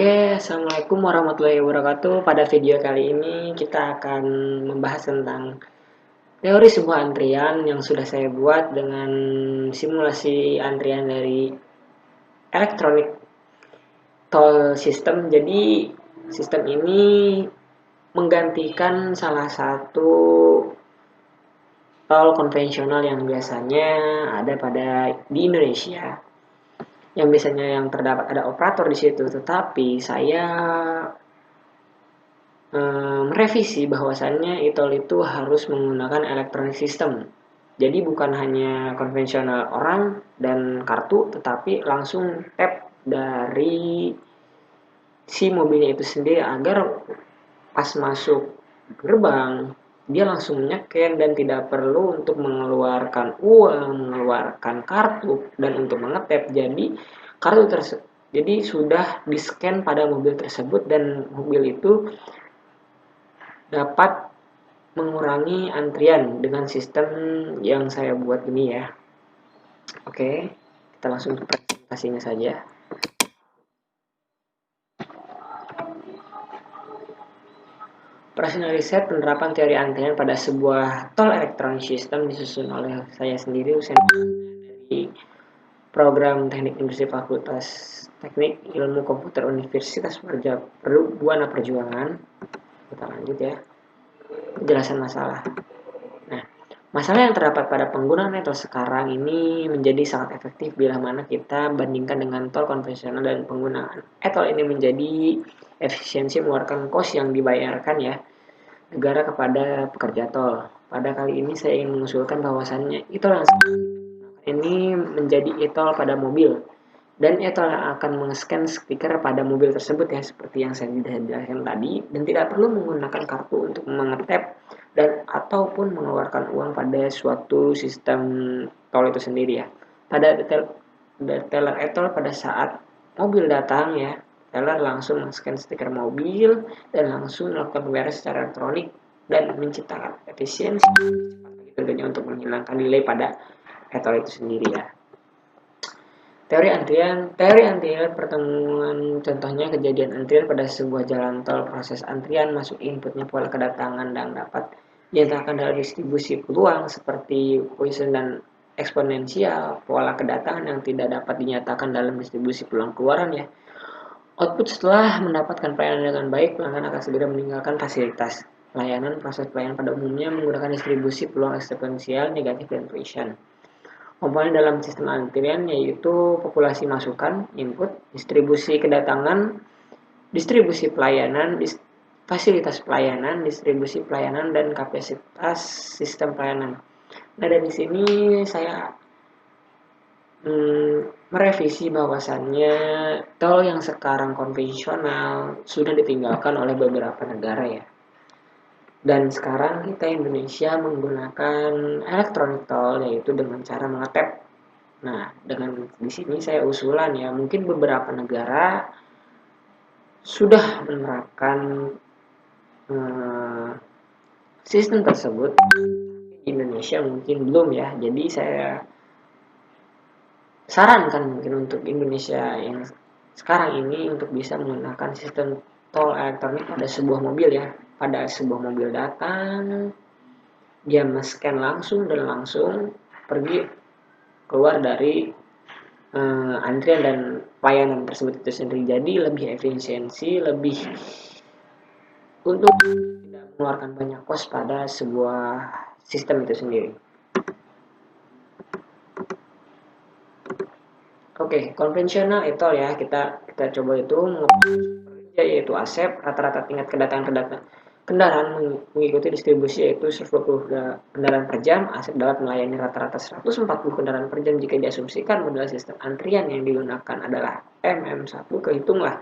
Oke, Assalamualaikum warahmatullahi wabarakatuh. Pada video kali ini kita akan membahas tentang teori sebuah antrian yang sudah saya buat dengan simulasi antrian dari elektronik toll system. Jadi sistem ini menggantikan salah satu tol konvensional yang biasanya ada di Indonesia. Yang biasanya yang terdapat ada operator di situ, tetapi saya merevisi bahwasannya e-tol itu harus menggunakan electronic system. Jadi bukan hanya konvensional orang dan kartu, tetapi langsung tap dari si mobilnya itu sendiri agar pas masuk gerbang dia langsung nyeken dan tidak perlu untuk mengeluarkan uang, mengeluarkan kartu dan untuk mengetap. Jadi sudah di-scan pada mobil tersebut dan mobil itu dapat mengurangi antrian dengan sistem yang saya buat ini ya. Oke, kita langsung ke presentasinya saja. Operational riset penerapan teori antrian pada sebuah tol elektronik system disusun oleh saya sendiri, Husein, dari program Teknik Industri Fakultas Teknik Ilmu Komputer Universitas Buana Perjuangan. Kita lanjut ya. Penjelasan masalah. Nah, masalah yang terdapat pada penggunaan e-tol sekarang ini menjadi sangat efektif bila mana kita bandingkan dengan tol konvensional, dan penggunaan e-tol ini menjadi efisiensi mengeluarkan kos yang dibayarkan ya negara kepada pekerja tol. Pada kali ini saya ingin mengusulkan bahwasannya e-tol yang ini menjadi e-tol pada mobil, dan e-tol akan meng-scan stiker pada mobil tersebut ya, seperti yang saya jelaskan tadi, dan tidak perlu menggunakan kartu untuk mengetap dan ataupun mengeluarkan uang pada suatu sistem tol itu sendiri ya. Pada teller e-tol, pada saat mobil datang ya, teller langsung men-scan stiker mobil dan langsung melakukan pembayaran secara elektronik dan menciptakan efisiensi tentunya untuk menghilangkan delay pada e-tol itu sendiri ya. Teori antrian pertemuan contohnya kejadian antrian pada sebuah jalan tol. Proses antrian masuk inputnya pola kedatangan dan dapat dinyatakan dalam distribusi peluang seperti Poisson dan eksponensial. Pola kedatangan yang tidak dapat dinyatakan dalam distribusi peluang keluaran ya. Output setelah mendapatkan pelayanan dengan baik, pelanggan akan segera meninggalkan fasilitas layanan. Proses pelayanan pada umumnya menggunakan distribusi peluang eksponensial, negatif, dan Poisson. Komponen dalam sistem antrian yaitu populasi masukan, input, distribusi kedatangan, distribusi pelayanan, fasilitas pelayanan, distribusi pelayanan, dan kapasitas sistem pelayanan. Nah, dari sini saya merevisi bahwasannya tol yang sekarang konvensional sudah ditinggalkan oleh beberapa negara ya. Dan sekarang kita Indonesia menggunakan elektronik tol, yaitu dengan cara mengetap. Nah, dengan di sini saya usulan ya, mungkin beberapa negara sudah menerapkan sistem tersebut. Di Indonesia mungkin belum ya. Jadi saya sarankan mungkin untuk Indonesia yang sekarang ini untuk bisa menggunakan sistem tol elektronik pada sebuah mobil ya. Pada sebuah mobil datang, dia men-scan langsung dan langsung pergi keluar dari antrian dan pelayanan tersebut itu sendiri. Jadi lebih efisiensi, lebih untuk tidak mengeluarkan banyak kos pada sebuah sistem itu sendiri. Oke, konvensional e-tol ya, kita coba itu yaitu ASEP, rata-rata tingkat kedatangan kendaraan mengikuti distribusi yaitu 120 kendaraan per jam. ASEP dapat melayani rata-rata 140 kendaraan per jam jika diasumsikan model sistem antrian yang digunakan adalah MM1. Kehitunglah.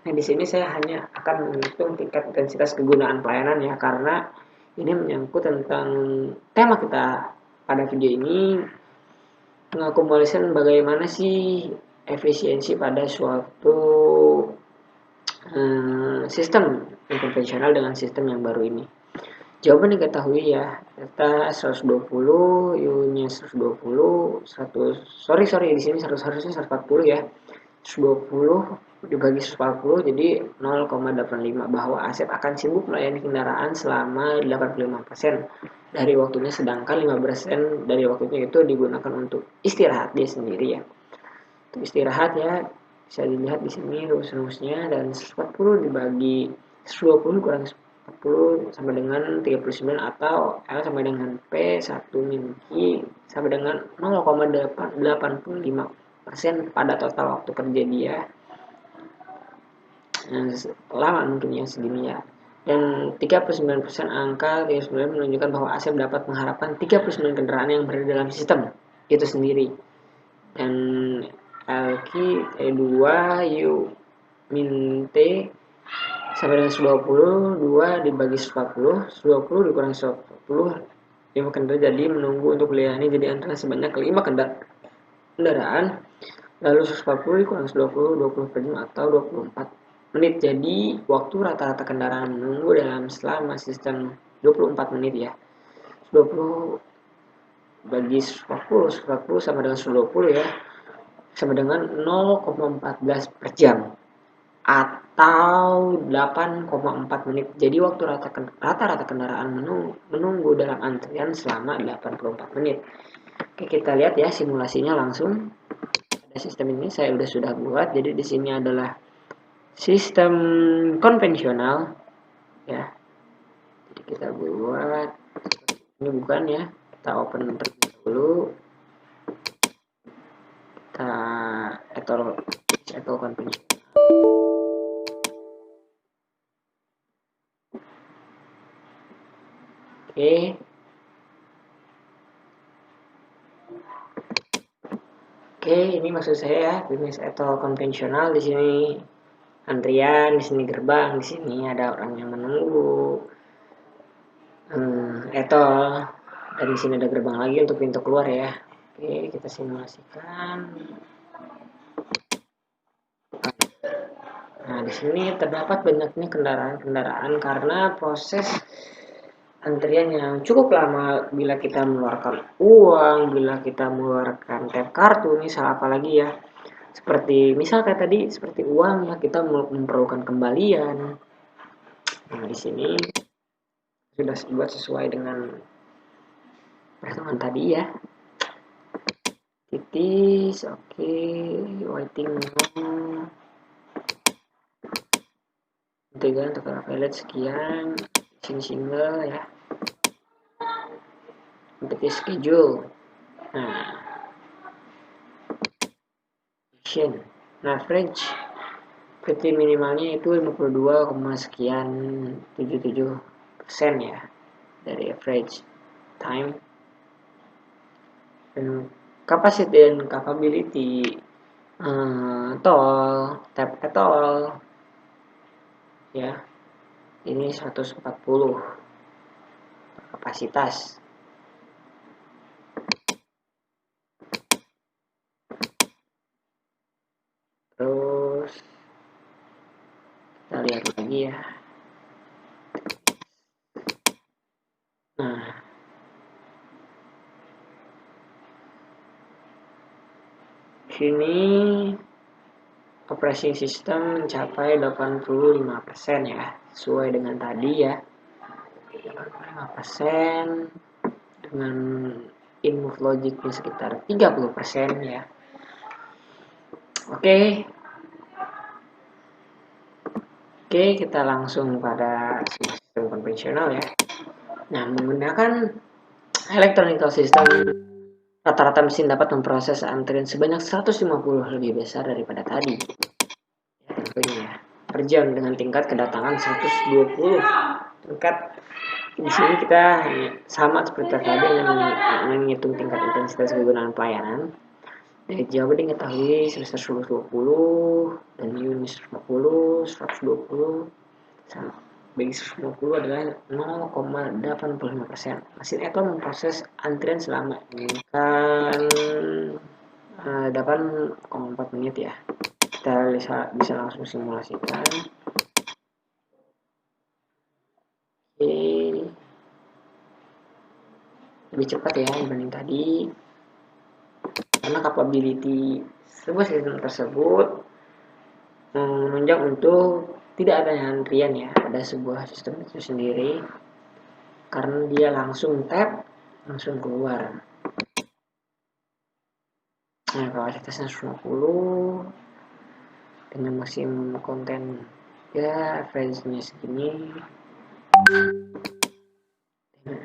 Nah, di sini saya hanya akan menghitung tingkat intensitas kegunaan pelayanan ya, karena ini menyangkut tentang tema kita pada video ini, mengakumulasikan bagaimana sih efisiensi pada suatu sistem yang konvensional dengan sistem yang baru ini. Jawaban diketahui ya, data 120, U-nya 120, 100, sorry di sini harusnya 140 ya. 120 dibagi 140 jadi 0,85, bahwa Asep akan sibuk melayani kendaraan selama 85% dari waktunya, sedangkan 5% dari waktunya itu digunakan untuk istirahat dia sendiri ya. Untuk istirahat ya, bisa dilihat di sini rumus-rumusnya, dan 140 dibagi 120 kurang 40 sama dengan 39, atau L sama dengan P1 min Q sama dengan 0,85% pada total waktu kerja dia. Lama mungkin ya segini ya. Dan 39%, angka 39 menunjukkan bahwa Asep dapat mengharapkan 39 kendaraan yang berada dalam sistem itu sendiri. Dan LQ T2 U min T sama dengan 120, 2 dibagi 140, 120 dikurangi 140, 5 kendaraan jadi menunggu untuk melayani jadi antara sebanyak 5 kendaraan, lalu 140 dikurangi 20 per jam atau 24 menit. Jadi waktu rata-rata kendaraan menunggu dalam selama sistem 24 menit ya. 20 bagi 40 sama dengan 120 ya, sama dengan 0,14 per jam atau 8,4 menit. Jadi waktu rata-rata kendaraan menunggu dalam antrian selama 84 menit. Oke, kita lihat ya simulasinya langsung. Pada sistem ini saya sudah buat. Jadi di sini adalah sistem konvensional ya. Jadi kita buat ini, bukan ya, kita open terlebih dahulu, kita etol konvensional. Oke, ini maksud saya ya, bisnis etol konvensional. Di sini antrian, di sini gerbang, di sini ada orang yang menunggu etol, dan di sini ada gerbang lagi untuk pintu keluar ya. Oke, kita simulasikan. Nah, di sini terdapat banyaknya kendaraan karena proses antrian yang cukup lama bila kita mengeluarkan uang, bila kita mengeluarkan tap kartu, misal apalagi ya. Seperti misal kayak tadi, seperti uang ya, kita memerlukan kembalian. Nah, di sini sudah dibuat sesuai dengan perhitungan tadi ya. Titis, oke, waiting now. Integan untuk valid sekian, sini single ya. Titis schedule. Nah, action. Nah, average PT minimalnya itu 52, sekian 77% ya dari average time. Dan capacity dan capability tol tap etol ya, ini 140 kapasitas. Terus kita lihat lagi ya. Nah, sini operasi sistem mencapai 85% ya, sesuai dengan tadi ya, 85%, dengan in-move logicnya sekitar 30% ya. Oke, kita langsung pada sistem konvensional ya. Nah, menggunakan electronic system, rata-rata mesin dapat memproses antrian sebanyak 150 lebih besar daripada tadi. Ya, tentunya ya. Per jam dengan tingkat kedatangan 120. Tingkat di sini kita sama seperti tadi menghitung tingkat intensitas kegunaan pelayanan. Dari jawaban diketahui sebesar 120 dan unit 150, 120 sama bagi 150 adalah 0,85%. Mesin etol memproses antrian selama ini kan 8,4 menit ya. Kita bisa langsung simulasikan. Lebih cepat ya dibanding tadi, karena capability sebuah sistem tersebut menunjang untuk tidak adanya antrian ya pada sebuah sistem itu sendiri, karena dia langsung tap langsung keluar. Nah, kapasitasnya 150 dengan maksimum konten ya range-nya segini,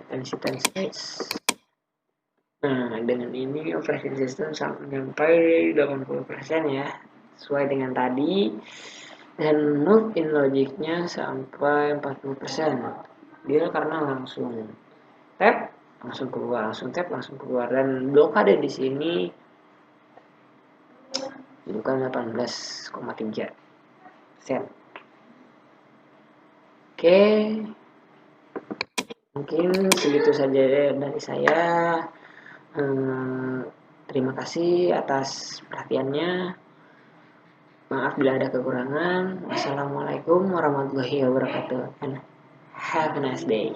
dengan space. Nah, dengan ini operation system sampai 80% ya, sesuai dengan tadi. Dan move in logicnya sampai 40%. Dia karena langsung tap langsung keluar, langsung tap langsung keluar, dan blokade di sini bukan 18,3%. Oke, mungkin segitu saja dari saya. Terima kasih atas perhatiannya. Maaf bila ada kekurangan. Wassalamualaikum warahmatullahi wabarakatuh. And have a nice day.